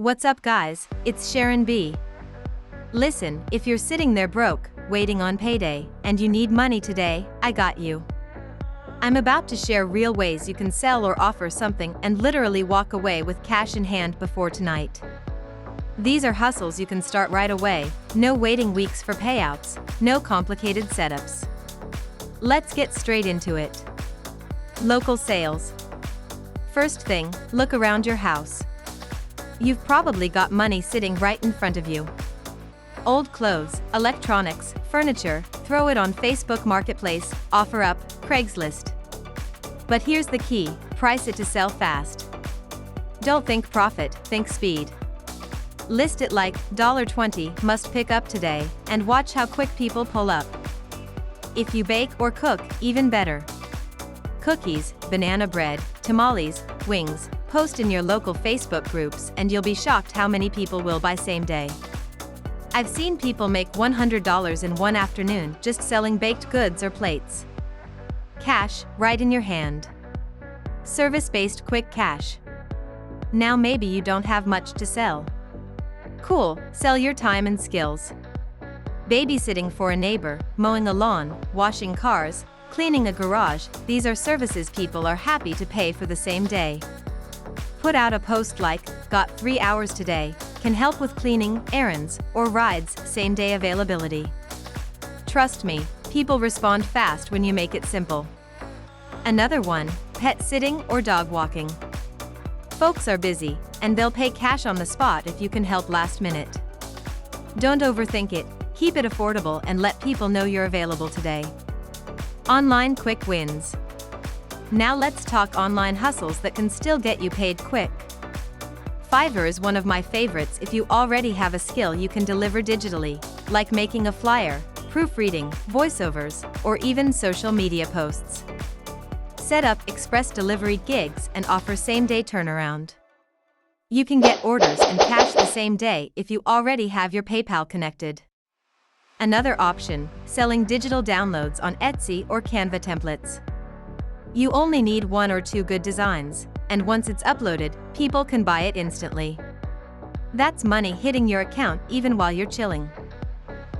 What's up guys, it's Sharon B. Listen, if you're sitting there broke, waiting on payday, and you need money today, I got you. I'm about to share real ways you can sell or offer something and literally walk away with cash in hand before tonight. These are hustles you can start right away, no waiting weeks for payouts, no complicated setups. Let's get straight into it. Local sales. First thing, look around your house. You've probably got money sitting right in front of you. Old clothes, electronics, furniture, throw it on Facebook Marketplace, OfferUp, Craigslist. But here's the key, price it to sell fast. Don't think profit, think speed. List it like $20 must pick up today, and watch how quick people pull up. If you bake or cook, even better. Cookies, banana bread, tamales, wings, post in your local Facebook groups and you'll be shocked how many people will buy same day. I've seen people make $100 in one afternoon just selling baked goods or plates. Cash, right in your hand. Service-based quick cash. Now maybe you don't have much to sell. Cool, sell your time and skills. Babysitting for a neighbor, mowing a lawn, washing cars, cleaning a garage, these are services people are happy to pay for the same day. Put out a post like, got 3 hours today, can help with cleaning, errands, or rides, same day availability. Trust me, people respond fast when you make it simple. Another one, pet sitting or dog walking. Folks are busy, and they'll pay cash on the spot if you can help last minute. Don't overthink it, keep it affordable and let people know you're available today. Online quick wins. Now let's talk online hustles that can still get you paid quick. Fiverr is one of my favorites if you already have a skill you can deliver digitally, like making a flyer, proofreading, voiceovers, or even social media posts. Set up express delivery gigs and offer same-day turnaround. You can get orders and cash the same day if you already have your PayPal connected. Another option, selling digital downloads on Etsy or Canva templates. You only need 1 or 2 good designs, and once it's uploaded, people can buy it instantly. That's money hitting your account even while you're chilling.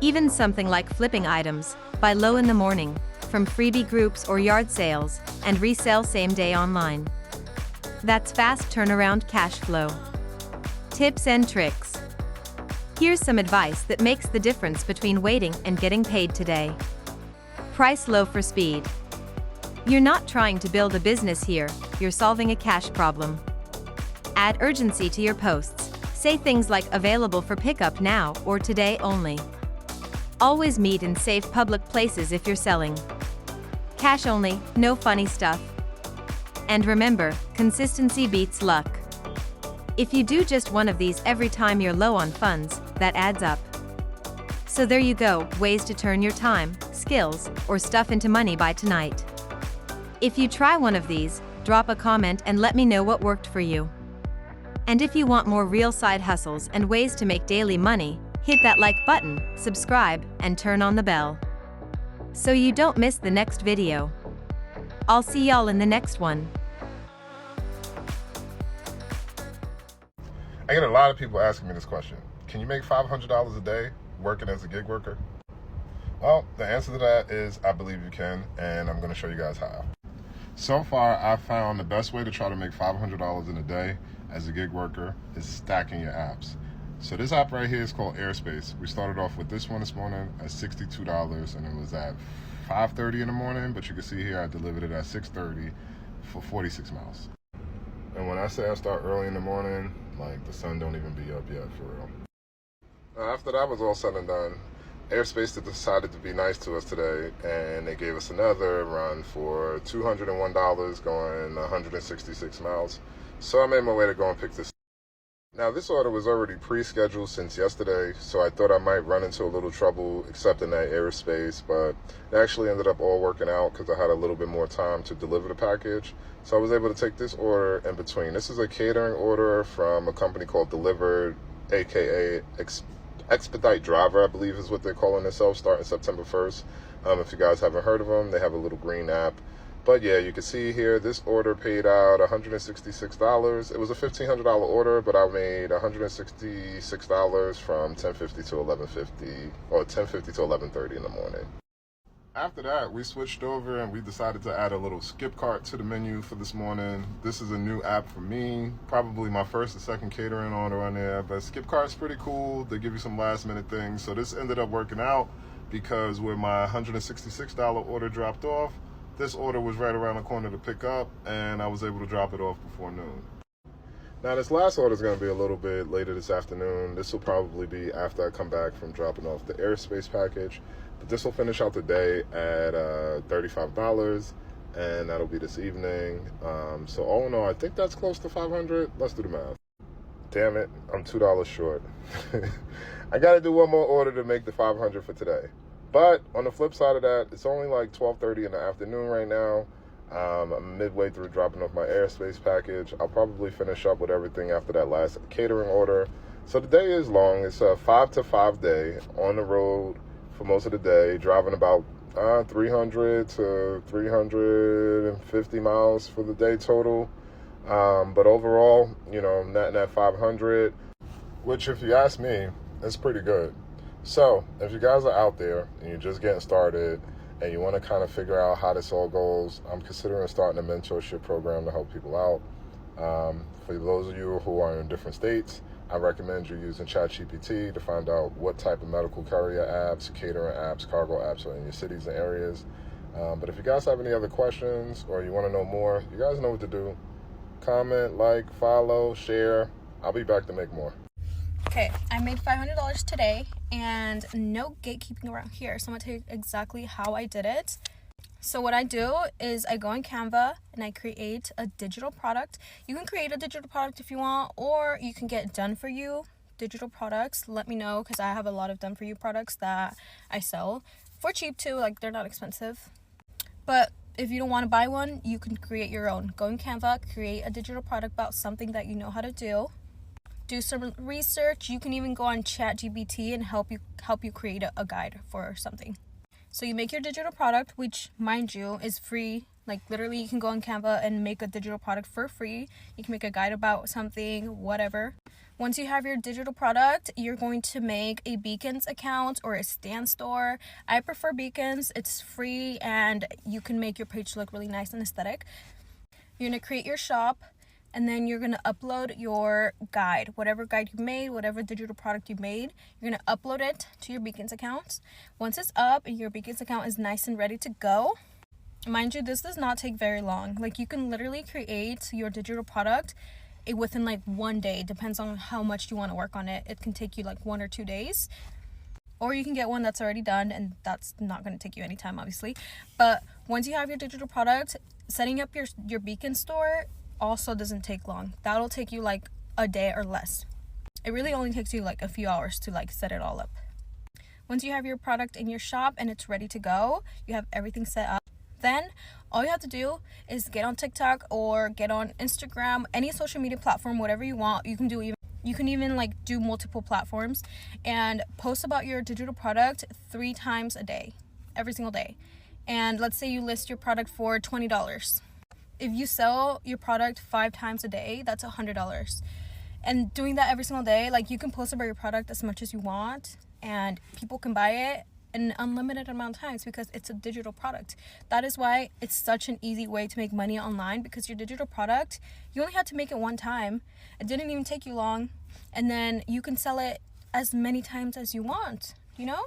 Even something like flipping items, buy low in the morning, from freebie groups or yard sales, and resell same day online. That's fast turnaround cash flow. Tips and tricks. Here's some advice that makes the difference between waiting and getting paid today. Price low for speed. You're not trying to build a business here, you're solving a cash problem. Add urgency to your posts. Say things like available for pickup now or today only. Always meet in safe public places if you're selling. Cash only, no funny stuff. And remember, consistency beats luck. If you do just one of these every time you're low on funds, that adds up. So there you go, ways to turn your time, skills, or stuff into money by tonight. If you try one of these, drop a comment and let me know what worked for you. And if you want more real side hustles and ways to make daily money, hit that like button, subscribe, and turn on the bell, so you don't miss the next video. I'll see y'all in the next one. I get a lot of people asking me this question. Can you make $500 a day working as a gig worker? Well, the answer to that is I believe you can, and I'm going to show you guys how. So far, I've found the best way to try to make $500 in a day as a gig worker is stacking your apps. So this app right here is called Airspace. We started off with this one this morning at $62, and it was at 5:30 in the morning, but you can see here I delivered it at 6:30 for 46 miles. And when I say I start early in the morning, like the sun don't even be up yet, for real. After that was all said and done, Airspace decided to be nice to us today, and they gave us another run for $201 going 166 miles. So I made my way to go and pick this. Now this order was already pre-scheduled since yesterday, so I thought I might run into a little trouble accepting that Airspace, but it actually ended up all working out because I had a little bit more time to deliver the package. So I was able to take this order in between. This is a catering order from a company called Delivered, aka Expedite Driver, I believe is what they're calling themselves, starting September 1st. If you guys haven't heard of them, they have a little green app But yeah, you can see here, this order paid out $166. It was a $1,500 order, but I made $166 from 10:50 to 11:50, or 10:50 to 11:30 in the morning. After that, we switched over and we decided to add a little skip cart to the menu for this morning. This is a new app for me, probably my first or second catering order on there, but skip cart's pretty cool. They give you some last minute things. So this ended up working out because where my $166 order dropped off, this order was right around the corner to pick up, and I was able to drop it off before noon. Now, this last order is going to be a little bit later this afternoon. This will probably be after I come back from dropping off the airspace package. But this will finish out the day at $35, and that'll be this evening. So all in all, I think that's close to $500. Let's do the math. Damn it, I'm $2 short. I got to do one more order to make the $500 for today. But on the flip side of that, it's only like 12:30 in the afternoon right now. I'm midway through dropping off my airspace package. I'll probably finish up with everything after that last catering order. So the day is long. It's a 5 to 5 day on the road for most of the day, driving about 300 to 350 miles for the day total. But overall, you know, netting that 500, which if you ask me, is pretty good. So if you guys are out there and you're just getting started and you want to kind of figure out how this all goes, I'm considering starting a mentorship program to help people out. For those of you who are in different states, I recommend you using ChatGPT to find out what type of medical courier apps, catering apps, cargo apps are in your cities and areas. But if you guys have any other questions or you want to know more, you guys know what to do. Comment, like, follow, share. I'll be back to make more. Okay, I made $500 today, and no gatekeeping around here. So I'm going to tell you exactly how I did it. So what I do is I go in Canva and I create a digital product. You can create a digital product if you want, or you can get done for you digital products. Let me know, because I have a lot of done for you products that I sell for cheap too. Like, they're not expensive. But if you don't want to buy one, you can create your own. Go in Canva, create a digital product about something that you know how to do. Do some research. You can even go on ChatGPT and help you create a guide for something. So you make your digital product, which, mind you, is free. Like, literally, you can go on Canva and make a digital product for free. You can make a guide about something, whatever. Once you have your digital product, you're going to make a Beacons account or a Stan store. I prefer Beacons. It's free, and you can make your page look really nice and aesthetic. You're going to create your shop, and then you're going to upload your guide, whatever guide you made, whatever digital product you made. You're going to upload it to your Beacons account. Once it's up and your Beacons account is nice and ready to go, mind you, this does not take very long. Like, you can literally create your digital product within like 1 day. It depends on how much you want to work on it. It can take you like 1 or 2 days. Or you can get one that's already done, and that's not going to take you any time, obviously. But once you have your digital product, setting up your Beacon store also doesn't take long. That'll take you like a day or less. It really only takes you like a few hours to like set it all up. Once you have your product in your shop and it's ready to go, you have everything set up, then all you have to do is get on TikTok or get on Instagram, any social media platform, whatever you want. You can even like do multiple platforms and post about your digital product 3 times a day, every single day. And let's say you list your product for $20. If you sell your product 5 times a day, that's $100. And doing that every single day, like, you can post about your product as much as you want, and people can buy it an unlimited amount of times because it's a digital product. That is why it's such an easy way to make money online, because your digital product, you only had to make it 1 time. It didn't even take you long. And then you can sell it as many times as you want, you know?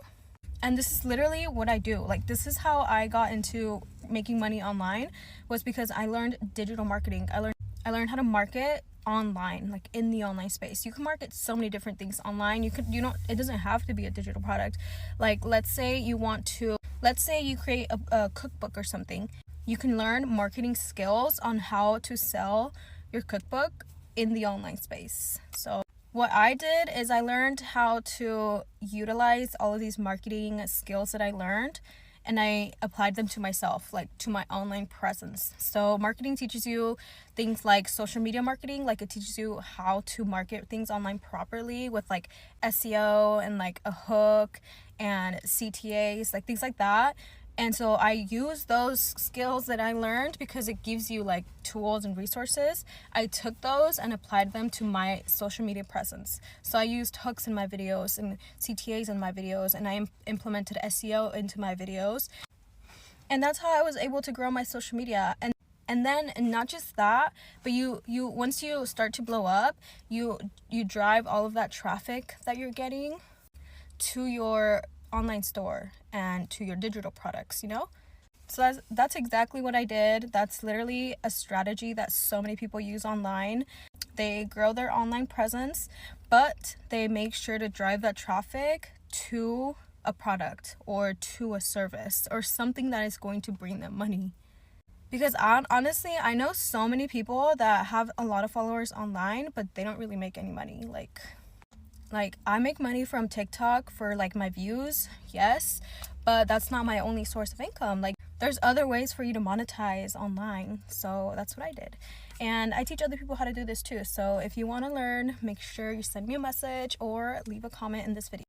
And this is literally what I do. Like, this is how I got into making money online, was because I learned digital marketing. I learned how to market online, like in the online space. You can market so many different things online. It doesn't have to be a digital product. Like, let's say you create a cookbook or something. You can learn marketing skills on how to sell your cookbook in the online space. So what I did is I learned how to utilize all of these marketing skills that I learned, and I applied them to myself, like to my online presence. So marketing teaches you things like social media marketing. Like, it teaches you how to market things online properly with like SEO and like a hook and CTAs, like things like that. And so I use those skills that I learned because it gives you like tools and resources. I took those and applied them to my social media presence. So I used hooks in my videos and CTAs in my videos, and I implemented SEO into my videos. And that's how I was able to grow my social media. And then not just that, but you once you start to blow up, you drive all of that traffic that you're getting to your online store and to your digital products, you know? So that's exactly what I did. That's literally a strategy that so many people use online. They grow their online presence, but they make sure to drive that traffic to a product or to a service or something that is going to bring them money. Because honestly, I know so many people that have a lot of followers online, but they don't really make any money. Like I make money from TikTok for like my views, yes, but that's not my only source of income. Like there's other ways for you to monetize online. So that's what I did. And I teach other people how to do this too. So if you want to learn, make sure you send me a message or leave a comment in this video.